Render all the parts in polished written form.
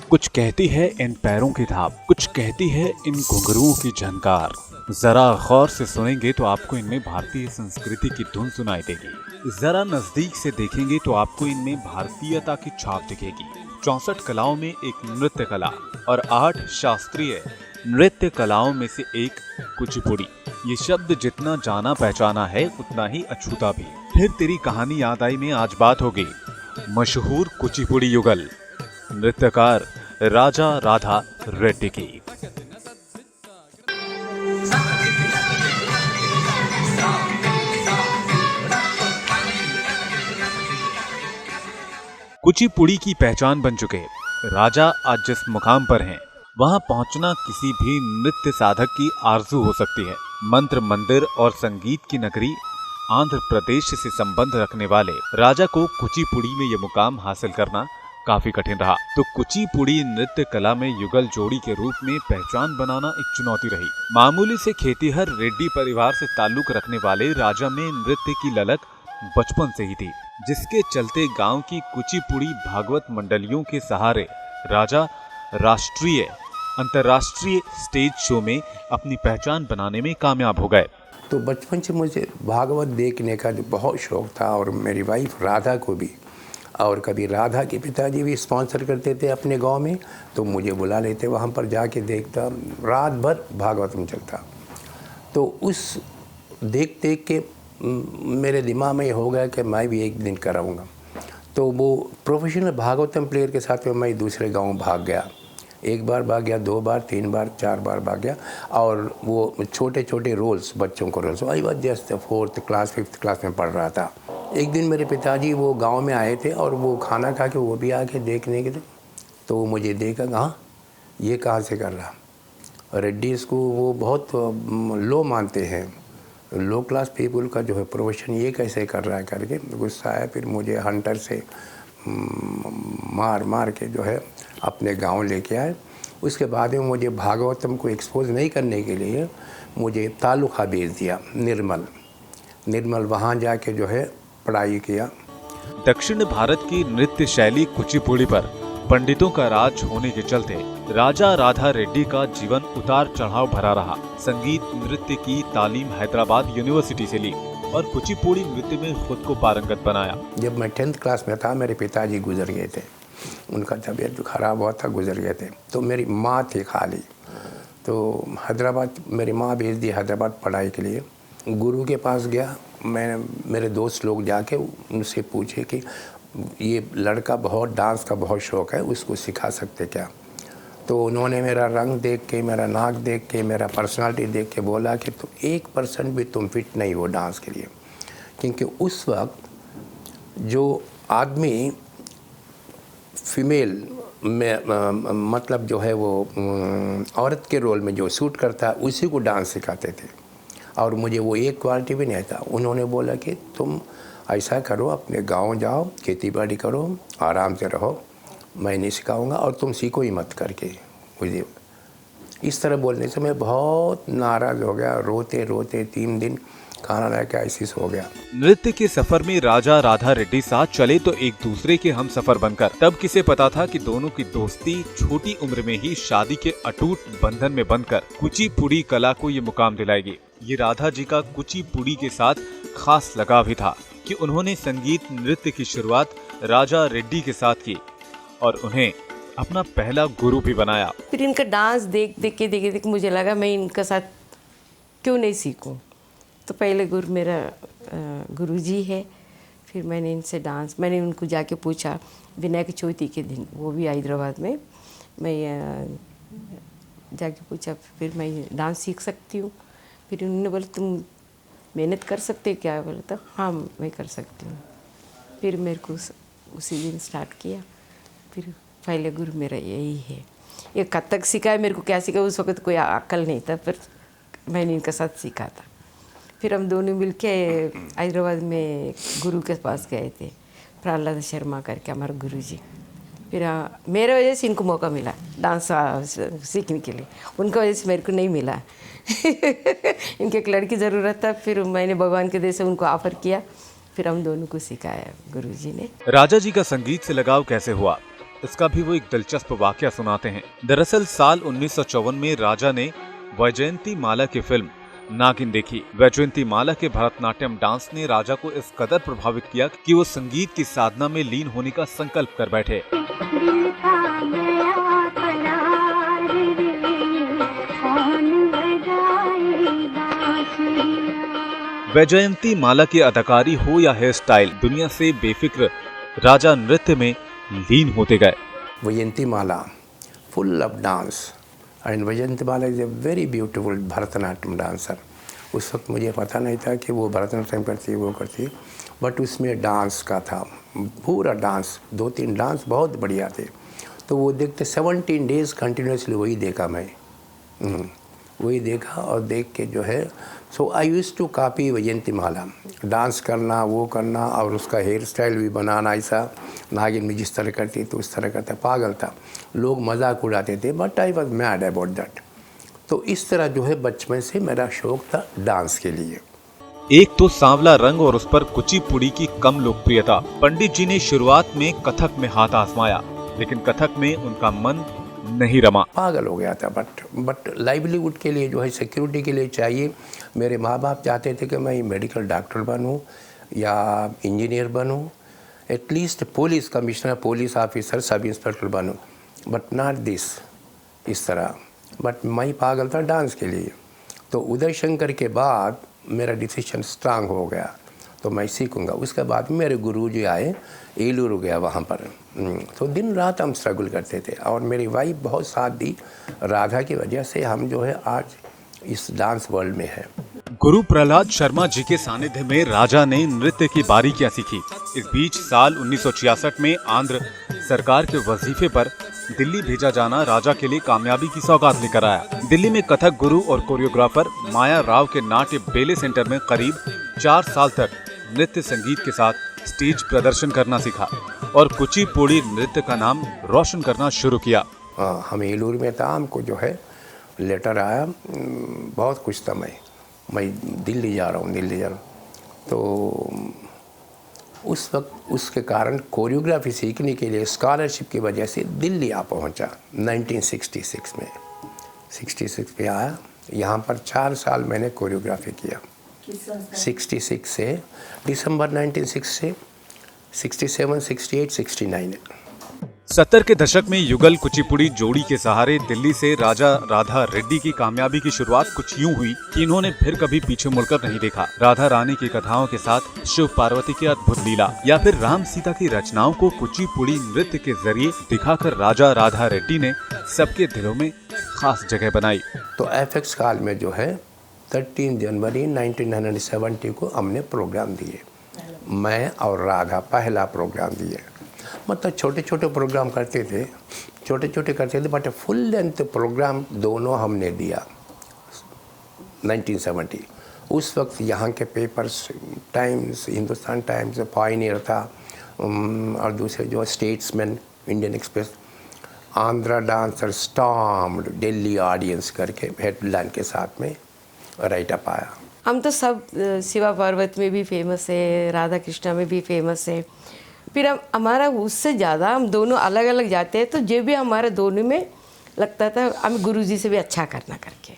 कुछ कहती है इन पैरों की थाप, कुछ कहती है इन घुंघरुओं की झनकार। जरा गौर से सुनेंगे तो आपको इनमें भारतीय संस्कृति की धुन सुनाई देगी। जरा नजदीक से देखेंगे तो आपको इनमें भारतीयता की छाप दिखेगी। 64 कलाओं में एक नृत्य कला और 8 शास्त्रीय नृत्य कलाओं में से एक कुचिपुड़ी। ये शब्द जितना जाना पहचाना है उतना ही अछूता भी। फिर तेरी कहानी याद आई में आज बात हो गई मशहूर कुचिपुड़ी युगल नृत्यकार राजा राधा रेड्डी की। कुचिपुड़ी की पहचान बन चुके राजा आज जिस मुकाम पर हैं, वहां पहुंचना किसी भी नृत्य साधक की आरजू हो सकती है। मंत्र मंदिर और संगीत की नगरी आंध्र प्रदेश से संबंध रखने वाले राजा को कुचिपुड़ी में यह मुकाम हासिल करना काफी कठिन रहा। तो कुचिपुड़ी नृत्य कला में युगल जोड़ी के रूप में पहचान बनाना एक चुनौती रही। मामूली से खेतीहर रेड्डी परिवार से ताल्लुक रखने वाले राजा में नृत्य की ललक बचपन से ही थी, जिसके चलते गांव की कुचिपुड़ी भागवत मंडलियों के सहारे राजा राष्ट्रीय अंतर्राष्ट्रीय स्टेज शो में अपनी पहचान बनाने में कामयाब हो गए। तो बचपन से मुझे भागवत देखने का जो बहुत शौक था, और मेरी वाइफ राधा को भी। और कभी राधा के पिताजी भी स्पॉन्सर करते थे अपने गांव में, तो मुझे बुला लेते, वहां पर जाके देखता, रात भर भागवतम चलता। तो उस देख देख के मेरे दिमाग में हो गया कि मैं भी एक दिन कराऊंगा। तो वो प्रोफेशनल भागवतम प्लेयर के साथ में मैं दूसरे गांव भाग गया। एक बार भाग गया, 2 बार, 3 बार, 4 बार भाग गया। और वो छोटे छोटे रोल्स, बच्चों को roles, I was just 4th class 5th class में पढ़ रहा था। एक दिन मेरे पिताजी वो गांव में आए थे और वो खाना खा के वो भी आके देखने के लिए। तो वो मुझे देखा, हाँ ये कहाँ से कर रहा। रेड्डीज को वो बहुत लो मानते हैं, लो क्लास पीपल का जो है प्रोफेशन, ये कैसे कर रहा है करके गुस्सा आया। फिर मुझे हंटर से मार मार के जो है अपने गांव लेके आए। उसके बाद में मुझे भागवतम को एक्सपोज नहीं करने के लिए मुझे तालुका भेज दिया, निर्मल वहाँ जाके जो है पढ़ाई किया। दक्षिण भारत की नृत्य शैली कुचिपुड़ी पर पंडितों का राज होने के चलते राजा राधा रेड्डी का जीवन उतार चढ़ाव भरा रहा। संगीत नृत्य की तालीम हैदराबाद यूनिवर्सिटी से ली और कुचिपुड़ी नृत्य में खुद को पारंगत बनाया। जब मैं 10th क्लास में था, मेरे पिताजी गुजर गए थे, उनका तबीयत खराब हुआ था, गुजर गए थे। तो मेरी माँ थी खाली, तो हैदराबाद मेरी माँ भेज दी हैदराबाद पढ़ाई के लिए। गुरु के पास गया, मेरे दोस्त लोग जाके उनसे पूछे कि ये लड़का बहुत डांस का बहुत शौक़ है, उसको सिखा सकते क्या। तो उन्होंने मेरा रंग देख के, मेरा नाक देख के, मेरा पर्सनालिटी देख के बोला कि तुम 1% भी तुम फिट नहीं हो डांस के लिए। क्योंकि उस वक्त जो आदमी फीमेल में मतलब जो है वो औरत के रोल में जो सूट करता है, उसी को डांस सिखाते थे। और मुझे वो एक क्वालिटी भी नहीं था। उन्होंने बोला कि तुम ऐसा करो, अपने गांव जाओ, खेती बाड़ी करो, आराम से रहो, मैं नहीं सिखाऊंगा और तुम सीखो ही मत करके। मुझे इस तरह बोलने से मैं बहुत नाराज़ हो गया। रोते रोते 3 दिन खाना रह के ऐसी हो गया। नृत्य के सफर में राजा राधा रेड्डी साथ चले तो एक दूसरे के हम सफर बनकर। तब किसे पता था कि दोनों की दोस्ती छोटी उम्र में ही शादी के अटूट बंधन में बंधकर कुचिपुड़ी कला को ये मुकाम दिलाएगी। ये राधा जी का कुचिपुड़ी के साथ खास लगाव ही था कि उन्होंने संगीत नृत्य की शुरुआत राजा रेड्डी के साथ की और उन्हें अपना पहला गुरु भी बनाया। फिर इनका डांस देख देख मुझे लगा मैं इनका साथ क्यों नहीं सीखूं। तो पहले गुरु मेरा गुरुजी है। फिर मैंने इनसे मैंने उनको जाके पूछा विनायक चौथी के दिन, वो भी हैदराबाद में, मैं जाके पूछा फिर मैं डांस सीख सकती हूँ। फिर उन्होंने बोला तुम मेहनत कर सकते हो क्या। बोला तो हाँ मैं कर सकती हूँ। फिर मेरे को उसी दिन स्टार्ट किया। फिर पहले गुरु मेरा यही है। ये कथक सिखाया मेरे को, क्या सिखाया उस वक्त कोई अक्ल नहीं था, फिर मैंने इनके साथ सीखा था। फिर हम दोनों मिलके हैदराबाद में गुरु के पास गए थे, प्रहलाद शर्मा करके हमारे गुरुजी। फिर मेरे वजह से इनको मौका मिला डांस सीखने के लिए, उनका वजह से मेरे को नहीं मिला। इनके एक लड़की ज़रूरत था, फिर मैंने भगवान के दया से उनको ऑफ़र किया, फिर हम दोनों को सिखाया गुरुजी ने। राजा जी का संगीत से लगाव कैसे हुआ? इसका भी वो एक दिलचस्प वाकया सुनाते हैं। दरअसल साल 1954 में राजा ने वैजयंती माला की फिल्म नागिन देखी। वैजयंती माला के भरतनाट्यम डांस ने राजा को इस कदर प्रभावित किया कि वो संगीत की साधना में लीन होने का संकल्प कर बैठे। वैजयंती माला की अदाकारी हो या हेयर स्टाइल, दुनिया से बेफिक्र राजा नृत्य में लीन होते गए। Vyjayanthimala full of dance and Vyjayanthimala is a very beautiful Bharatanatyam dancer. उस वक्त मुझे पता नहीं था कि वो भरतनाट्यम करती है, वो करती है, बट उसमें डांस का था पूरा डांस, 2-3 डांस बहुत बढ़िया थे। तो वो देखते 17 डेज़ कंटिन्यूसली वही देखा मैं, वही देखा और देख के जो है सो I used to copy Vyjayanthimala, dance करना, वो करना और उसका हेयर स्टाइल भी बनाना ऐसा, नागिन में जिस तरह करती तो उस तरह करता, पागल था, लोग मजाक उड़ाते थे, but I was mad about that. तो इस तरह जो है बचपन से मेरा शौक था डांस के लिए। एक तो सांवला रंग और उस पर कुचिपुड़ी की कम लोकप्रियता। पंडित जी ने शुरुआत में कथक में हाथ आजमाया, लेकिन कथक में उनका मन नहीं रमा, पागल हो गया था। बट लाइवलीहुड के लिए जो है सिक्योरिटी के लिए चाहिए। मेरे माँ बाप चाहते थे कि मैं मेडिकल डॉक्टर बनूं या इंजीनियर बनूं, at least police commissioner, police officer, sub inspector बनूं, बट नॉट दिस, इस तरह। बट मैं पागल था डांस के लिए। तो उदय शंकर के बाद मेरा डिसीजन स्ट्रांग हो गया, तो मैं सीखूंगा। उसके बाद मेरे गुरुजी आए, एलूर गया वहाँ पर, तो दिन रात हम स्ट्रगल करते थे और मेरी वाइफ बहुत साथ दी। राधा की वजह से हम जो है आज इस डांस वर्ल्ड में है। गुरु प्रहलाद शर्मा जी के सानिध्य में राजा ने नृत्य की बारीकियां सीखी। इस बीच साल 1966 में आंध्र सरकार के वजीफे पर दिल्ली भेजा जाना राजा के लिए कामयाबी की सौगात लेकर आया। दिल्ली में कथक गुरु और कोरियोग्राफर माया राव के नाट्य बेले सेंटर में करीब 4 साल तक नृत्य संगीत के साथ स्टेज प्रदर्शन करना सीखा और कुचिपुड़ी नृत्य का नाम रोशन करना शुरू किया। हम एलूर में था, हमको जो है लेटर आया, बहुत खुश था मैं दिल्ली जा रहा हूँ। तो उस वक्त उसके कारण कोरियोग्राफी सीखने के लिए स्कॉलरशिप की वजह से दिल्ली आ पहुँचा 1966 में। 66 में आया, यहाँ पर 4 साल मैंने कोरियोग्राफी किया। 66 से दिसंबर 1960 से 67, 68, 69। 70 के दशक में युगल कुचिपुड़ी जोड़ी के सहारे दिल्ली से राजा राधा रेड्डी की कामयाबी की शुरुआत कुछ यूं हुई कि इन्होंने फिर कभी पीछे मुड़कर नहीं देखा। राधा रानी की कथाओं के साथ शिव पार्वती की अद्भुत लीला या फिर राम सीता की रचनाओं को कुचिपुड़ी नृत्य के जरिए दिखाकर राजा राधा रेड्डी ने सबके दिलों में खास जगह बनाई। तो एफएक्स काल में जो है 13 जनवरी 1970 को हमने प्रोग्राम दिए, मैं और राधा पहला प्रोग्राम दिए। मतलब छोटे छोटे प्रोग्राम करते थे, बट फुल लेंथ प्रोग्राम दोनों हमने दिया 1970। उस वक्त यहाँ के papers times, Hindustan times, Pioneer था, और दूसरे जो statesman, Indian express, Andhra dancer stormed Delhi audience करके हेडलाइन के साथ में राइट अप आया। हम तो सब शिवा पार्वती में भी फेमस है, राधा कृष्णा में भी फेमस है। फिर हमारा उससे ज़्यादा हम दोनों अलग अलग जाते हैं, तो जो भी हमारे दोनों में लगता था हम गुरुजी से भी अच्छा करना करके,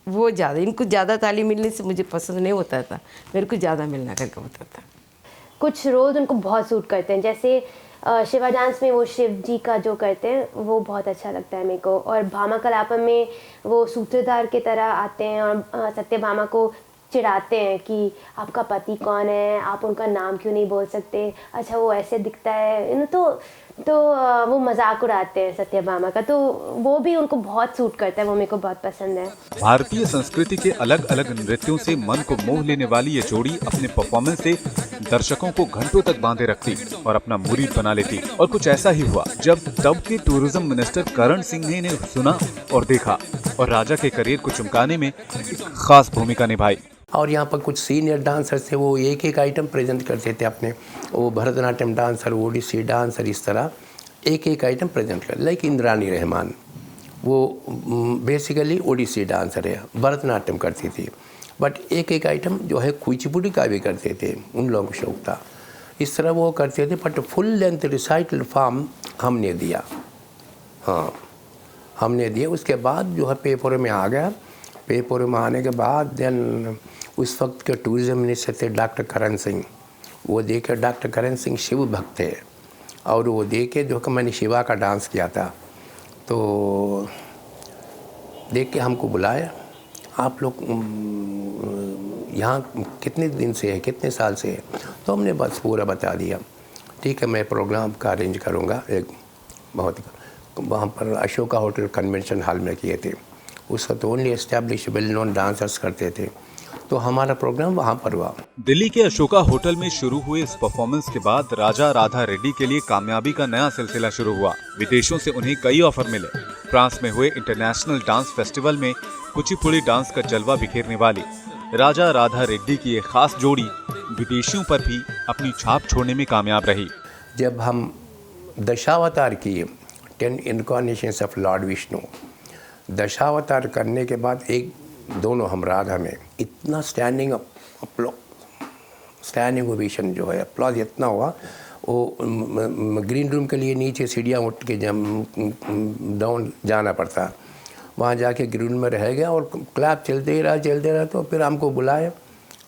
वो ज़्यादा, इनको ज़्यादा तालीम मिलने से मुझे पसंद नहीं होता था, मेरे को ज़्यादा मिलना करके होता था। कुछ रोल्स उनको बहुत सूट करते हैं, जैसे शिवा डांस में वो शिव जी का जो करते हैं वो बहुत अच्छा लगता है मेरे को, और भामा कलापम में वो सूत्रधार की तरह आते हैं और सत्यभामा को चिढ़ाते हैं कि आपका पति कौन है, आप उनका नाम क्यों नहीं बोल सकते, अच्छा वो ऐसे दिखता है, तो वो मजाक उड़ाते हैं सत्यभामा का, तो वो भी उनको बहुत सूट करता है, वो मेरे को बहुत पसंद है। भारतीय संस्कृति के अलग अलग नृत्यों से मन को मोह लेने वाली ये जोड़ी अपने परफॉर्मेंस से दर्शकों को घंटों तक बांधे रखती और अपना मुरीद बना लेती। और कुछ ऐसा ही हुआ जब तब के टूरिज्म मिनिस्टर करण सिंह ने इन्हें सुना और देखा और राजा के करियर को चमकाने में एक खास भूमिका निभाई। और यहाँ पर कुछ सीनियर डांसर्स थे, वो एक एक आइटम प्रेजेंट करते थे अपने, वो भरतनाट्यम डांसर, ओडिसी डांसर, इस तरह एक एक आइटम प्रेजेंट कर, लाइक इंद्रानी रहमान, वो बेसिकली ओडिसी डांसर है, भरतनाट्यम करती थी, बट एक एक आइटम जो है कुचिपुड़ी का भी करते थे, उन लोगों को शौक था। इस तरह वो करते थे, but full length recital form हमने दिया। हाँ, हमने दिया। उसके बाद जो है पेपर में आ गया। पेपर में आने के बाद देन उस वक्त के टूरिज़्म मिनिस्टर थे डॉक्टर करण सिंह। वो देखे, डॉक्टर करण सिंह शिव भक्त थे, और वो देखे जो कि मैंने शिवा का डांस किया था, तो देख के हमको बुलाया, आप लोग यहाँ कितने दिन से है, कितने साल से है? तो हमने बस पूरा बता दिया। ठीक है, मैं प्रोग्राम का अरेंज करूँगा। एक बहुत वहाँ पर अशोका होटल कन्वेंशन हॉल में किए थे। उस वक्त only establish well known dancers करते थे, तो हमारा प्रोग्राम वहाँ पर हुआ। दिल्ली के अशोका होटल में शुरू हुए इस परफॉर्मेंस के बाद राजा राधा रेड्डी के लिए कामयाबी का नया सिलसिला शुरू हुआ। विदेशों से उन्हें कई ऑफर मिले। फ्रांस में हुए इंटरनेशनल डांस फेस्टिवल में कुचिपुड़ी डांस का जलवा बिखेरने वाली राजा राधा रेड्डी की एक खास जोड़ी विदेशियों पर भी अपनी छाप छोड़ने में कामयाब रही। जब हम दशावतार किए, 10 incarnations of Lord Vishnu, Dashavatar करने के बाद एक दोनों हम राधा में इतना स्टैंडिंग ओवेशन जो है, अप्लॉज इतना हुआ। वो ग्रीन रूम के लिए नीचे सीढ़ियाँ उठ के डाउन जाना पड़ता, वहाँ जाके ग्रीन रूम में रह गया और क्लैप चलते ही रहा। तो फिर हमको बुलाए,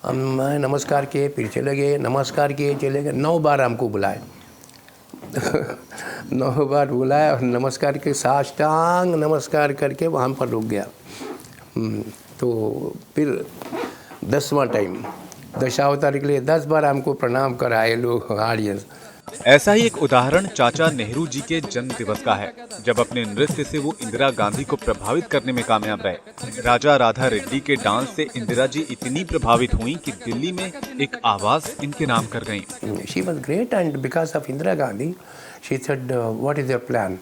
हम नमस्कार किए, फिर चले गए, नमस्कार किए, चले गए। 9 बार हमको बुलाए 9 बार बुलाया और नमस्कार के साष्टांग नमस्कार करके वहाँ पर रुक गया। तो फिर 10वां टाइम दशावतार के लिए 10 बार हमको प्रणाम कराए लोग, ऑडियंस। ऐसा ही एक उदाहरण चाचा नेहरू जी के जन्म दिवस का है, जब अपने नृत्य से वो इंदिरा गांधी को प्रभावित करने में कामयाब रहे। राजा राधा रेड्डी के डांस से इंदिरा जी इतनी प्रभावित हुई कि दिल्ली में एक आवाज इनके नाम कर गई। She was great and because of Indira Gandhi, she said, what is your plan?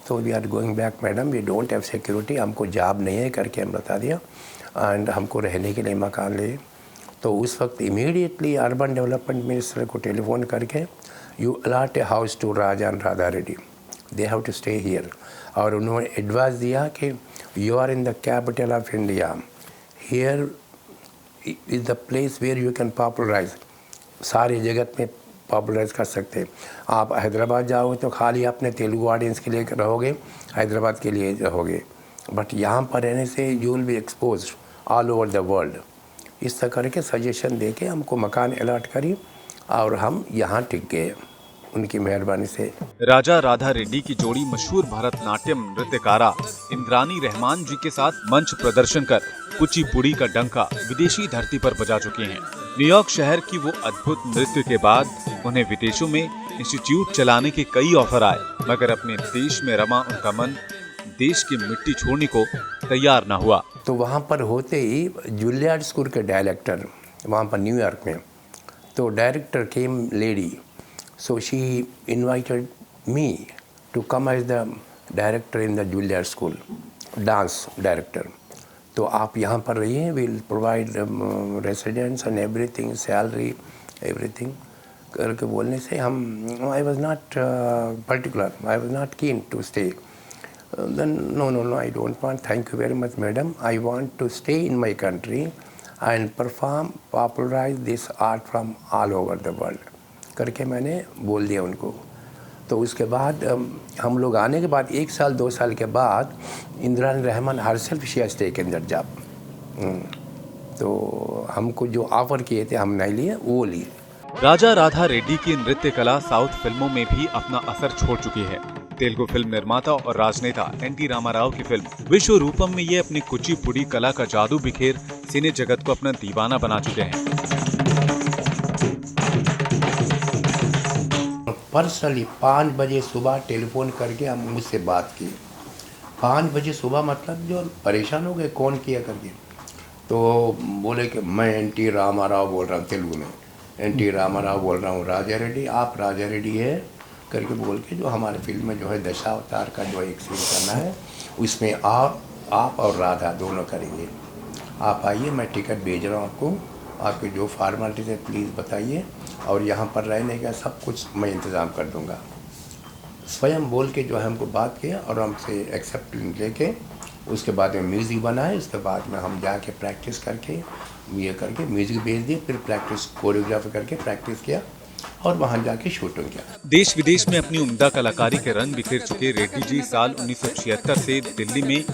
So we are going back, madam. We don't have security. हमको जॉब नहीं है करके हम बता दिया, एंड हमको रहने के लिए मकान ले। तो उस वक्त इमीडिएटली अर्बन डेवलपमेंट मिनिस्टर को टेलीफोन करके you allot a house to Raja and Radha Reddy, they have to stay here. और उन्होंने एडवाइस दिया कि you are in the capital of India, here is the place where you can popularise, सारे जगत में popularise कर सकते हैं। आप हैदराबाद जाओगे तो खाली अपने तेलुगु ऑडियंस के लिए रहोगे, हैदराबाद के लिए रहोगे, बट यहाँ पर रहने से you will be expose all over the world. इस तरह करके सजेशन दे के हमको मकान अलॉट करी और हम यहाँ टिक गए उनकी मेहरबानी से। राजा राधा रेड्डी की जोड़ी मशहूर भरतनाट्यम नृत्यकारा इंद्रानी रहमान जी के साथ मंच प्रदर्शन कर कुचिपुड़ी का डंका विदेशी धरती पर बजा चुके हैं। न्यूयॉर्क शहर की वो अद्भुत नृत्य के बाद उन्हें विदेशों में इंस्टीट्यूट चलाने के कई ऑफर आए, मगर अपने देश में रमा उनका मन देश की मिट्टी छोड़ने को तैयार न हुआ। तो वहाँ पर होते ही जुलियार्ड स्कूल के डायरेक्टर वहाँ पर न्यूयॉर्क में, तो director came lady, so she invited me to come as the director in the Juilliard school, dance director. तो आप यहाँ पर रहिए, will provide residence and everything, salary everything करके बोलने से हम I was not particular, I was not keen to stay. Then no, I don't want. Thank you very much, madam. I want to stay in my country and perform, popularize this art from all over the world. करके मैंने बोल दिया उनको। तो उसके बाद हम लोग आने के बाद 1 साल 2 साल के बाद इंदिरानी Rahman herself she has taken that job. तो हमको जो ऑफर किए थे हम नहीं लिए, वो लिए। राजा राधा रेड्डी की नृत्य कला साउथ फिल्मों में भी अपना असर छोड़ चुकी है। तेलुगु फिल्म निर्माता और राजनेता एन.टी. रामाराव की फिल्म विश्वरूपम में ये अपनी कुचिपुड़ी कला का जादू बिखेर सिने जगत को अपना दीवाना बना चुके हैं। पर्सनली 5 बजे सुबह टेलीफोन करके हम मुझसे बात की। 5 बजे सुबह मतलब जो परेशान हो गए कौन किया करके, तो बोले कि मैं एन.टी. रामाराव बोल रहा हूँ, तेलुगु में एन.टी. रामाराव बोल रहा हूँ, राजा रेड्डी आप राजा रेड्डी है करके बोल के जो हमारे फिल्म में जो है दशावतार का जो एक सीन करना है उसमें आप और राधा दोनों करेंगे। आप आइए, मैं टिकट भेज रहा हूँ आपको, आपके जो फॉर्मेलिटीज है प्लीज़ बताइए, और यहाँ पर रहने का सब कुछ मैं इंतज़ाम कर दूँगा। स्वयं बोल के जो है हमको बात किया और हमसे एक्सेप्ट लेके उसके बाद में म्यूज़िक बनाए। उसके बाद में हम जाके प्रैक्टिस करके ये करके म्यूज़िक भेज दिए, फिर प्रैक्टिस कोरियोग्राफी करके प्रैक्टिस किया और वहाँ जाके शूटिंग किया। देश विदेश में अपनी उम्दा कलाकारी के रंग बिखेर चुके रेड्डी जी साल 1976 से दिल्ली में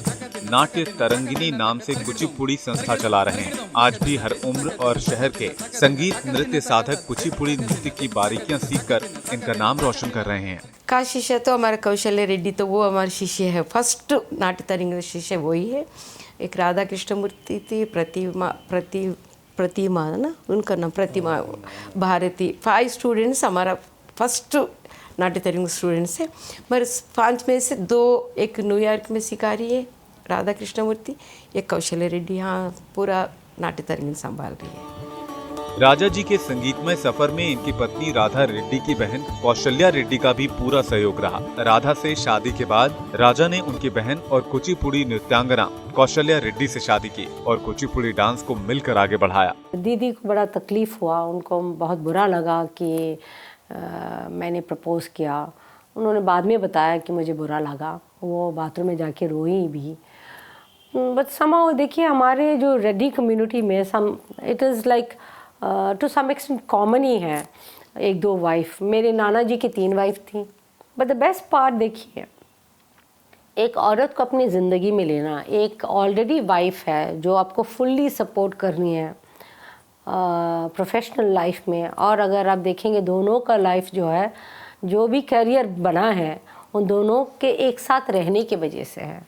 नाट्य तरंगिनी नाम से कुचिपुड़ी संस्था चला रहे हैं। आज भी हर उम्र और शहर के संगीत नृत्य साधक कुचिपुड़ी नृत्य की बारीकियां सीखकर इनका नाम रोशन कर रहे हैं। का शिष्य तो हमारा कौशल्य रेड्डी, तो वो हमारे शिष्य है, फर्स्ट नाट्य तरंगिनी शिष्य वही है। एक राधा कृष्ण मूर्ति थी, प्रतिमा ना उनका नाम, प्रतिमा भारती। 5 स्टूडेंट्स हमारा फर्स्ट नाट्य तरंगिनी स्टूडेंट्स है। मगर 5 में से 2 एक न्यूयॉर्क में सिखा रही है राधा कृष्ण मूर्ति, एक कौशल्य रेड्डी यहाँ पूरा नाट्य तरंगिनी संभाल रही है। राजा जी के संगीतमय सफर में इनकी पत्नी राधा रेड्डी की बहन कौशल्या रेड्डी का भी पूरा सहयोग रहा। राधा से शादी के बाद राजा ने उनकी बहन और कुचिपुड़ी नृत्यांगना कौशल्या रेड्डी से शादी की और कुचिपुड़ी डांस को मिलकर आगे बढ़ाया। दीदी को बड़ा तकलीफ हुआ, उनको बहुत बुरा लगा कि मैंने प्रपोज किया। उन्होंने बाद में बताया कि मुझे बुरा लगा, वो बाथरूम में जाके रोई भी। बट समाउ देखिए हमारे जो रेड्डी कम्युनिटी में it is like to some extent common ही है 1-2 वाइफ। मेरे नाना जी की 3 वाइफ थी। बट द बेस्ट पार्ट देखिए, एक औरत को अपनी ज़िंदगी में लेना, एक ऑलरेडी वाइफ है जो आपको फुल्ली सपोर्ट करनी है प्रोफेशनल लाइफ में, और अगर आप देखेंगे दोनों का लाइफ जो है, जो भी करियर बना है उन दोनों के एक साथ रहने की वजह से है।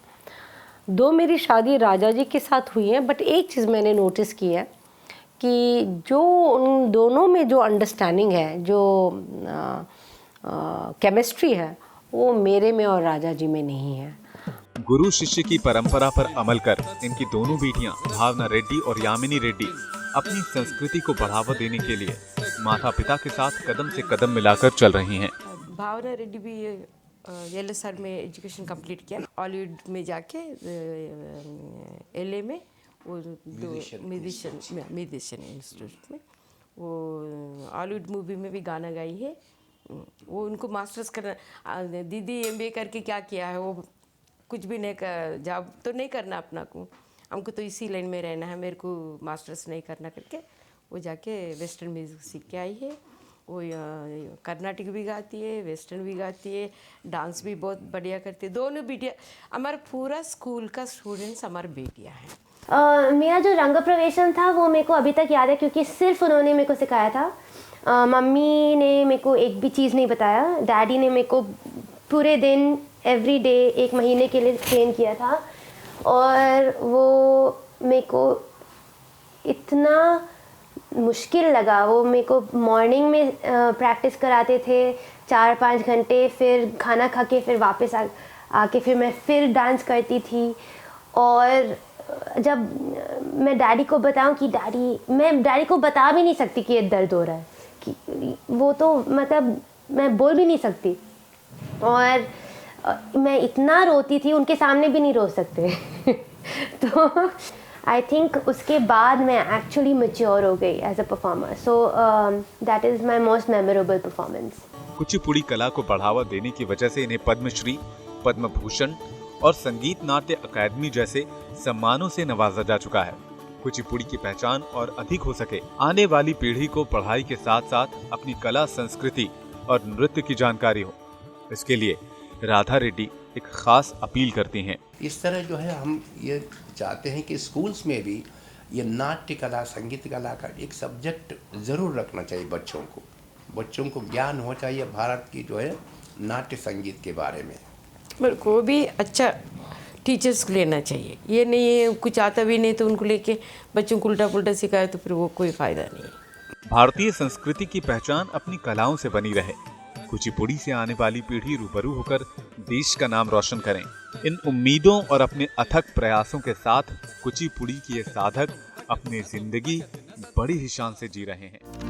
2 मेरी शादी राजा जी के साथ हुई है, बट एक चीज़ मैंने नोटिस की है कि जो उन दोनों में जो अंडरस्टैंडिंग है, जो केमिस्ट्री है, वो मेरे में और राजा जी में नहीं है। गुरु शिष्य की परंपरा पर अमल कर इनकी दोनों बेटियां भावना रेड्डी और यामिनी रेड्डी अपनी संस्कृति को बढ़ावा देने के लिए माता पिता के साथ कदम से कदम मिलाकर चल रही हैं। भावना रेड्डी भी LSR में एजुकेशन कंप्लीट किया, हॉलीवुड में जाके LA में वो म्यूजिशियन इंस्टीट्यूट में वो हॉलीवुड मूवी में भी गाना गाई है। वो उनको मास्टर्स करना, दीदी MBA करके क्या किया है, वो कुछ भी नहीं कर, जॉब तो नहीं करना अपना को, हमको तो इसी लाइन में रहना है, मेरे को मास्टर्स नहीं करना करके वो जाके वेस्टर्न म्यूज़िक सीख के आई है। वो कर्नाटक भी गाती है, वेस्टर्न भी गाती है, डांस भी बहुत बढ़िया करती है। दोनों बेटियाँ, हमारा पूरा स्कूल का स्टूडेंट्स हमारी बेटियाँ हैं। मेरा जो रंग प्रवेशन था वो मेरे को अभी तक याद है, क्योंकि सिर्फ उन्होंने मेरे को सिखाया था। मम्मी ने मेरे को एक भी चीज़ नहीं बताया। डैडी ने मेरे को पूरे दिन एवरी डे 1 महीने के लिए ट्रेन किया था, और वो मेरे को इतना मुश्किल लगा। वो मेरे को मॉर्निंग में प्रैक्टिस कराते थे 4-5 घंटे, फिर खाना खा के फिर वापस आके फिर मैं फिर डांस करती थी। और जब मैं डैडी को बताऊं कि मैं डैडी को बता भी नहीं सकती कि ये दर्द हो रहा है, कि वो तो मतलब मैं बोल भी नहीं सकती, और मैं इतना रोती थी, उनके सामने भी नहीं रो सकते। तो आई थिंक उसके बाद मैं एक्चुअली मैच्योर हो गई as a performer. So that is my most memorable performance. Kuchipudi कला को बढ़ावा देने की वजह से इन्हें पद्मश्री, पद्म भूषण और संगीत नाट्य अकादमी जैसे सम्मानों से नवाजा जा चुका है। कुचिपुड़ी की पहचान और अधिक हो सके, आने वाली पीढ़ी को पढ़ाई के साथ साथ अपनी कला, संस्कृति और नृत्य की जानकारी हो, इसके लिए राधा रेड्डी एक खास अपील करती हैं। इस तरह जो है हम ये चाहते हैं कि स्कूल्स में भी ये नाट्य कला, संगीत कला का एक सब्जेक्ट ज़रूर रखना चाहिए। बच्चों को ज्ञान हो चाहिए भारत की जो है नाट्य संगीत के बारे में। मेरे को भी अच्छा टीचर्स लेना चाहिए। ये नहीं है कुछ आता भी नहीं तो उनको लेके बच्चों को उल्टा पुल्टा सिखाए तो फिर वो कोई फ़ायदा नहीं है। भारतीय संस्कृति की पहचान अपनी कलाओं से बनी रहे। कुचिपुड़ी से आने वाली पीढ़ी रूबरू होकर देश का नाम रोशन करें। इन उम्मीदों और अपने अथक प्रयासों के साथ कुचिपुड़ी के ये साधक अपनी जिंदगी बड़ी ही शान से जी रहे हैं।